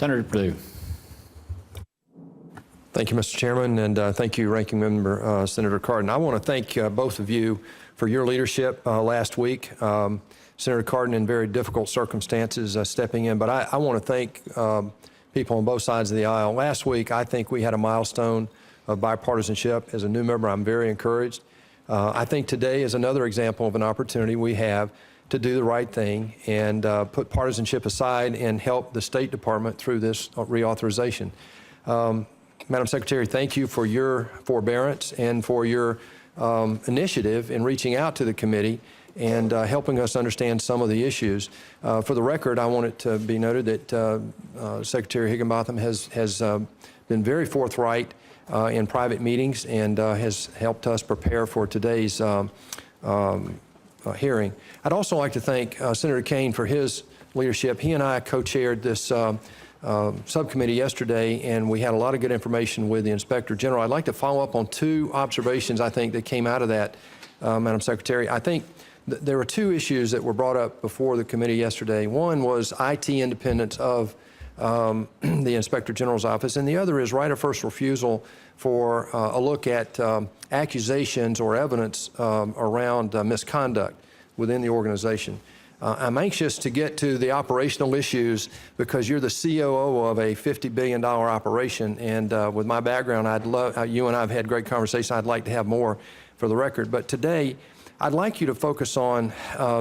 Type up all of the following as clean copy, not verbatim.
Senator Perdue. Thank you, Mr. Chairman, and thank you, Ranking Member Senator Cardin. I want to thank both of you for your leadership last week. Senator Cardin, in very difficult circumstances, stepping in, but I want to thank people on both sides of the aisle. Last week, I think we had a milestone of bipartisanship. As a new member, I'm very encouraged. I think today is another example of an opportunity we have to do the right thing and put partisanship aside and help the State Department through this reauthorization. Madam Secretary, thank you for your forbearance and for your initiative in reaching out to the committee and helping us understand some of the issues. For the record, I want it to be noted that Secretary Higginbottom has been very forthright in private meetings and has helped us prepare for today's hearing. I'd also like to thank Senator Kane for his leadership. He and I co-chaired this subcommittee yesterday, and we had a lot of good information with the Inspector General. I'd like to follow up on two observations I think that came out of that, Madam Secretary. I think there were two issues that were brought up before the committee yesterday. One was IT independence of the Inspector General's office, and the other is right of first refusal for a look at accusations or evidence around misconduct within the organization. I'm anxious to get to the operational issues because you're the COO of a $50 billion operation, and with my background, I'd love, you and I have had great conversations. I'd like to have more for the record, but today I'd like you to focus on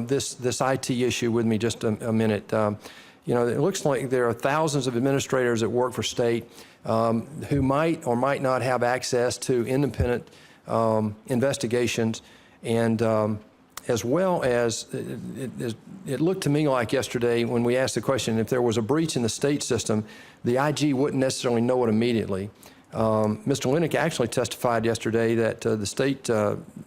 this IT issue with me just a minute. You know, it looks like there are thousands of administrators that work for state who might or might not have access to independent investigations, and as well as it looked to me like yesterday when we asked the question, if there was a breach in the state system, the IG wouldn't necessarily know it immediately. Mr. Lennick actually testified yesterday that the state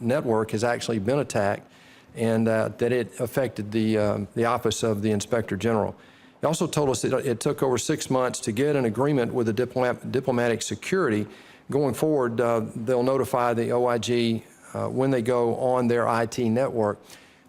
network has actually been attacked and that it affected the office of the Inspector General. He also told us that it took over 6 months to get an agreement with the diplomatic security. Going forward, they'll notify the OIG when they go on their IT network.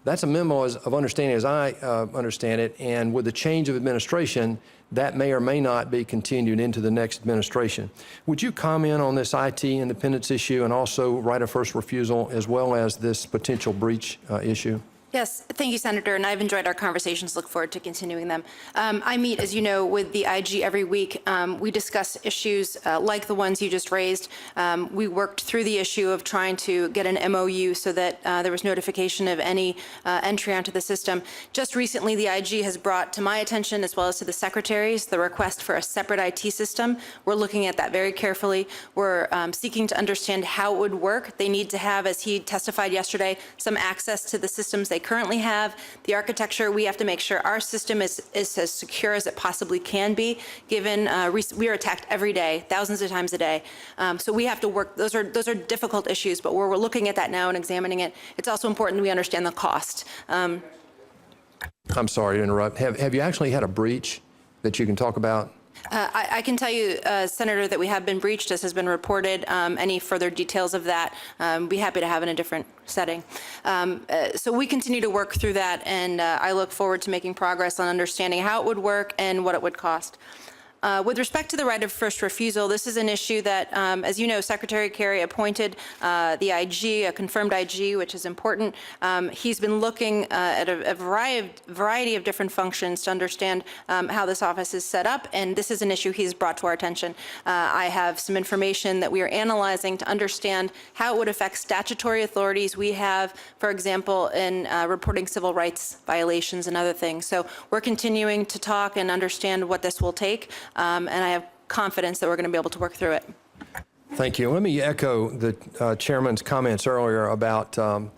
That's a memo of understanding as I understand it, and with the change of administration, that may or may not be continued into the next administration. Would you comment on this IT independence issue and also right of first refusal as well as this potential breach issue? Yes, thank you, Senator, and I've enjoyed our conversations. Look forward to continuing them. I meet, as you know, with the IG every week. We discuss issues like the ones you just raised. We worked through the issue of trying to get an MOU so that there was notification of any entry onto the system. Just recently, the IG has brought to my attention, as well as to the secretaries, the request for a separate IT system. We're looking at that very carefully. We're seeking to understand how it would work. They need to have, as he testified yesterday, some access to the systems they currently have. The architecture, we have to make sure our system is as secure as it possibly can be, given we are attacked every day, thousands of times a day. So we have to work, those are difficult issues, but we're looking at that now and examining it. It's also important that we understand the cost. I'm sorry to interrupt. Have you actually had a breach that you can talk about? I can tell you, Senator, that we have been breached, as has been reported. Any further details of that, be happy to have in a different setting. So we continue to work through that, and I look forward to making progress on understanding how it would work and what it would cost. With respect to the right of first refusal, this is an issue that, as you know, Secretary Kerry appointed the IG, a confirmed IG, which is important. He's been looking at a variety of different functions to understand how this office is set up, and this is an issue he's brought to our attention. I have some information that we are analyzing to understand how it would affect statutory authorities we have, for example, in reporting civil rights violations and other things. So we're continuing to talk and understand what this will take. And I have confidence that we're going to be able to work through it. Thank you. Let me echo the chairman's comments earlier about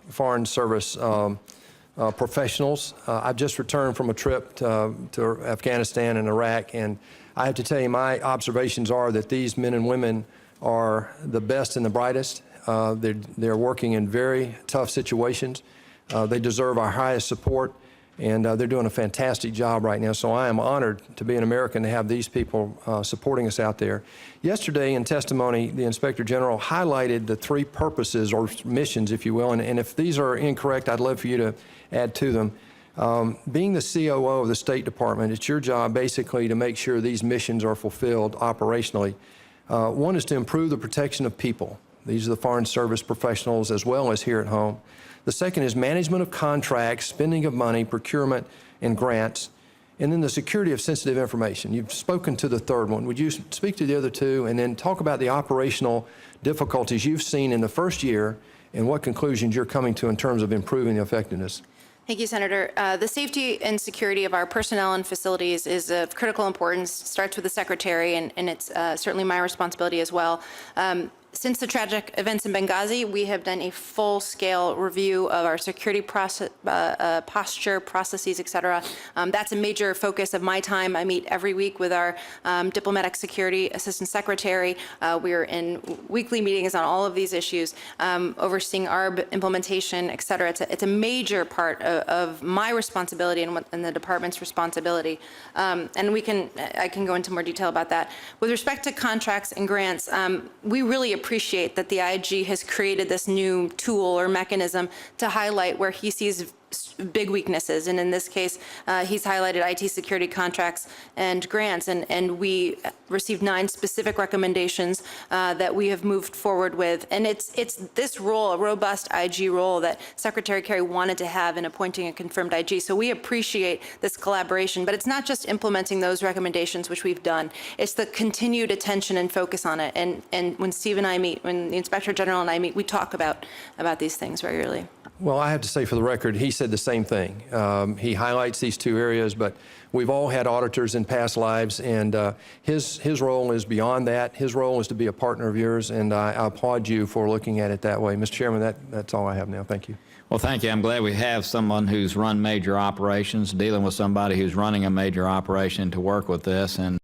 Foreign Service professionals. I've just returned from a trip to Afghanistan and Iraq, and I have to tell you, my observations are that these men and women are the best and the brightest. They're working in very tough situations. They deserve our highest support. And they're doing a fantastic job right now. So I am honored to be an American to have these people supporting us out there. Yesterday in testimony, the Inspector General highlighted the 3 purposes or missions, if you will. And if these are incorrect, I'd love for you to add to them. Being the COO of the State Department, it's your job basically to make sure these missions are fulfilled operationally. One is to improve the protection of people. These are the Foreign Service professionals as well as here at home. The second is management of contracts, spending of money, procurement, and grants. And then the security of sensitive information. You've spoken to the third one. Would you speak to the other two and then talk about the operational difficulties you've seen in the first year and what conclusions you're coming to in terms of improving the effectiveness? Thank you, Senator. The safety and security of our personnel and facilities is of critical importance. It starts with the Secretary, and it's certainly my responsibility as well. Since the tragic events in Benghazi, we have done a full-scale review of our security posture, processes, et cetera. That's a major focus of my time. I meet every week with our Diplomatic Security Assistant Secretary. We're in weekly meetings on all of these issues, overseeing ARB implementation, et cetera. It's a major part of my responsibility and the department's responsibility. And I can go into more detail about that. With respect to contracts and grants, we really appreciate that the IG has created this new tool or mechanism to highlight where he sees big weaknesses, and in this case, he's highlighted IT security contracts and grants, and we received 9 specific recommendations that we have moved forward with, and it's this role, a robust IG role, that Secretary Kerry wanted to have in appointing a confirmed IG. So we appreciate this collaboration, but it's not just implementing those recommendations, which we've done. It's the continued attention and focus on it. And when Steve and I meet, when the Inspector General and I meet, we talk about these things regularly. Well, I have to say for the record, he said the same thing. He highlights these 2 areas, but we've all had auditors in past lives, and his role is beyond that. His role is to be a partner of yours, and I applaud you for looking at it that way. Mr. Chairman, that's all I have now. Thank you. Well, thank you. I'm glad we have someone who's run major operations, dealing with somebody who's running a major operation to work with this. And